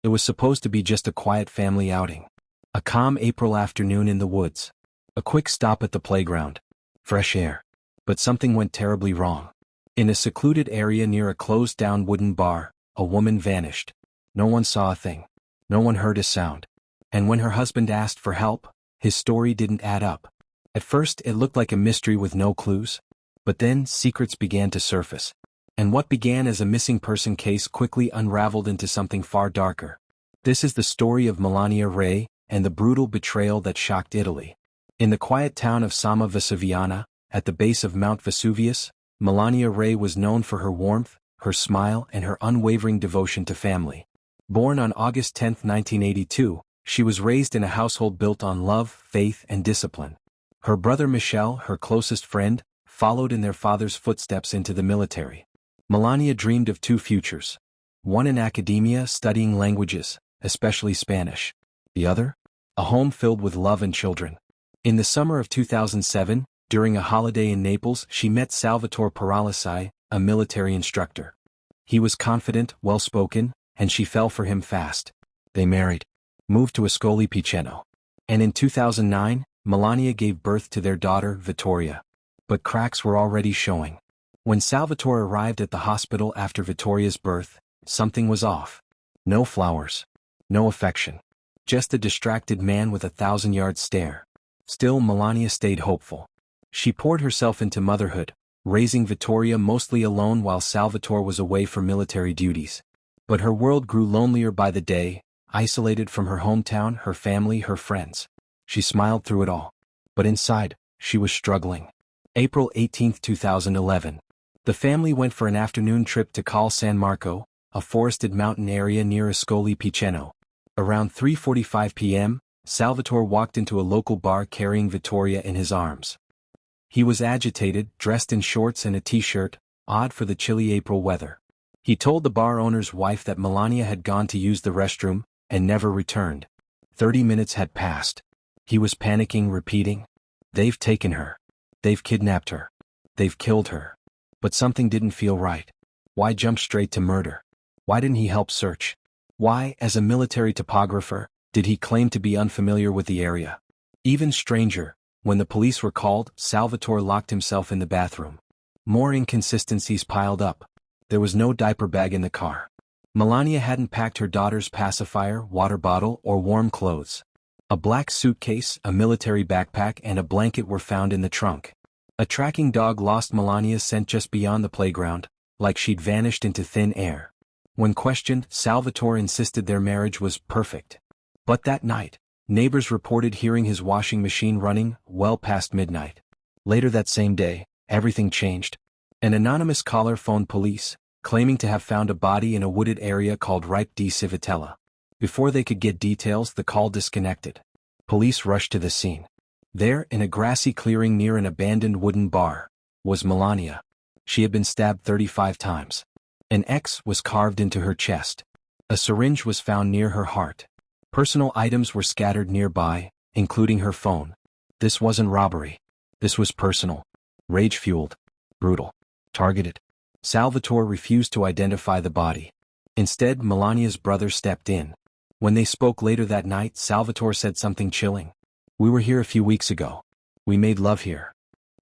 It was supposed to be just a quiet family outing. A calm April afternoon in the woods. A quick stop at the playground. Fresh air. But something went terribly wrong. In a secluded area near a closed-down wooden bar, a woman vanished. No one saw a thing. No one heard a sound. And when her husband asked for help, his story didn't add up. At first, it looked like a mystery with no clues. But then, secrets began to surface. And what began as a missing person case quickly unraveled into something far darker. This is the story of Melania Ray, and the brutal betrayal that shocked Italy. In the quiet town of Somma Vesuviana, at the base of Mount Vesuvius, Melania Ray was known for her warmth, her smile, and her unwavering devotion to family. Born on August 10, 1982, she was raised in a household built on love, faith, and discipline. Her brother Michel, her closest friend, followed in their father's footsteps into the military. Melania dreamed of two futures. One in academia, studying languages, especially Spanish. The other? A home filled with love and children. In the summer of 2007, during a holiday in Naples, she met Salvatore Paralisai, a military instructor. He was confident, well-spoken, and she fell for him fast. They married, moved to Ascoli Piceno. And in 2009, Melania gave birth to their daughter, Vittoria. But cracks were already showing. When Salvatore arrived at the hospital after Vittoria's birth, something was off. No flowers. No affection. Just a distracted man with a 1,000-yard stare. Still, Melania stayed hopeful. She poured herself into motherhood, raising Vittoria mostly alone while Salvatore was away for military duties. But her world grew lonelier by the day, isolated from her hometown, her family, her friends. She smiled through it all. But inside, she was struggling. April 18, 2011. The family went for an afternoon trip to Cal San Marco, a forested mountain area near Ascoli Piceno. Around 3:45 p.m., Salvatore walked into a local bar carrying Vittoria in his arms. He was agitated, dressed in shorts and a t-shirt, odd for the chilly April weather. He told the bar owner's wife that Melania had gone to use the restroom and never returned. 30 minutes had passed. He was panicking, repeating, "They've taken her. They've kidnapped her. They've killed her." But something didn't feel right. Why jump straight to murder? Why didn't he help search? Why, as a military topographer, did he claim to be unfamiliar with the area? Even stranger, when the police were called, Salvatore locked himself in the bathroom. More inconsistencies piled up. There was no diaper bag in the car. Melania hadn't packed her daughter's pacifier, water bottle, or warm clothes. A black suitcase, a military backpack, and a blanket were found in the trunk. A tracking dog lost Melania's scent just beyond the playground, like she'd vanished into thin air. When questioned, Salvatore insisted their marriage was perfect. But that night, neighbors reported hearing his washing machine running well past midnight. Later that same day, everything changed. An anonymous caller phoned police, claiming to have found a body in a wooded area called Ripe di Civitella. Before they could get details, the call disconnected. Police rushed to the scene. There, in a grassy clearing near an abandoned wooden bar, was Melania. She had been stabbed 35 times. An X was carved into her chest. A syringe was found near her heart. Personal items were scattered nearby, including her phone. This wasn't robbery. This was personal. Rage-fueled. Brutal. Targeted. Salvatore refused to identify the body. Instead, Melania's brother stepped in. When they spoke later that night, Salvatore said something chilling. "We were here a few weeks ago. We made love here.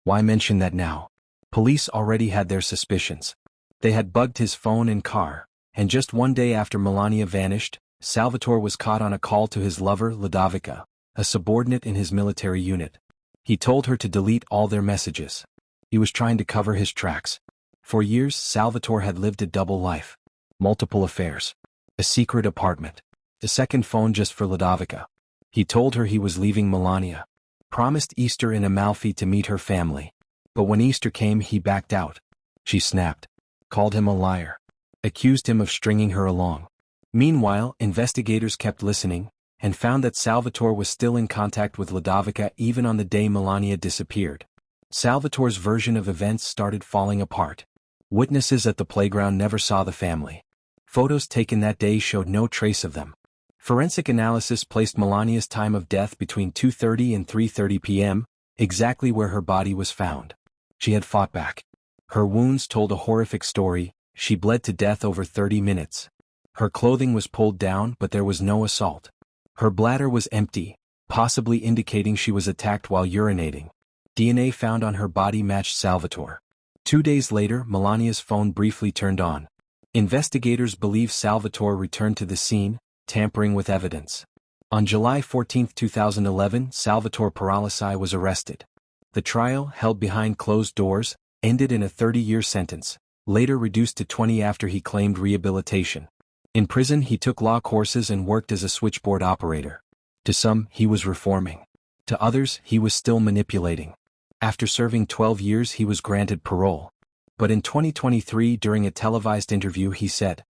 Why mention that now?" Police already had their suspicions. They had bugged his phone and car, and just one day after Melania vanished, Salvatore was caught on a call to his lover, Ludovica, a subordinate in his military unit. He told her to delete all their messages. He was trying to cover his tracks. For years, Salvatore had lived a double life. Multiple affairs. A secret apartment. A second phone just for Ludovica. He told her he was leaving Melania. Promised Easter in Amalfi to meet her family. But when Easter came, he backed out. She snapped. Called him a liar. Accused him of stringing her along. Meanwhile, investigators kept listening, and found that Salvatore was still in contact with Ludovica even on the day Melania disappeared. Salvatore's version of events started falling apart. Witnesses at the playground never saw the family. Photos taken that day showed no trace of them. Forensic analysis placed Melania's time of death between 2:30 and 3:30 p.m., exactly where her body was found. She had fought back. Her wounds told a horrific story. She bled to death over 30 minutes. Her clothing was pulled down, but there was no assault. Her bladder was empty, possibly indicating she was attacked while urinating. DNA found on her body matched Salvatore. 2 days later, Melania's phone briefly turned on. Investigators believe Salvatore returned to the scene, tampering with evidence. On July 14, 2011, Salvatore Paralisai was arrested. The trial, held behind closed doors, ended in a 30-year sentence, later reduced to 20 after he claimed rehabilitation. In prison, he took law courses and worked as a switchboard operator. To some, he was reforming. To others, he was still manipulating. After serving 12 years, he was granted parole. But in 2023, during a televised interview, he said,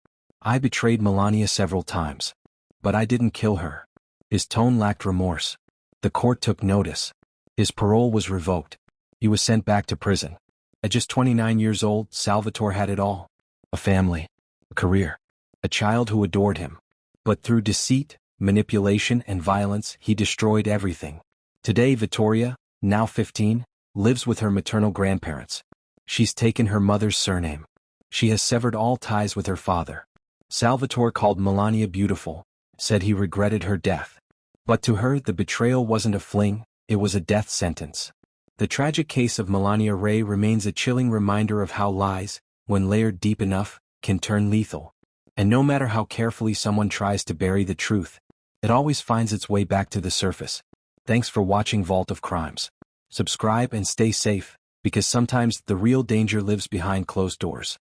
"I betrayed Melania several times. But I didn't kill her." His tone lacked remorse. The court took notice. His parole was revoked. He was sent back to prison. At just 29 years old, Salvatore had it all. A family, a career, a child who adored him. But through deceit, manipulation, and violence, he destroyed everything. Today, Vittoria, now 15, lives with her maternal grandparents. She's taken her mother's surname. She has severed all ties with her father. Salvatore called Melania beautiful, said he regretted her death. But to her, the betrayal wasn't a fling, it was a death sentence. The tragic case of Melania Ray remains a chilling reminder of how lies, when layered deep enough, can turn lethal. And no matter how carefully someone tries to bury the truth, it always finds its way back to the surface. Thanks for watching Vault of Crimes. Subscribe and stay safe, because sometimes the real danger lives behind closed doors.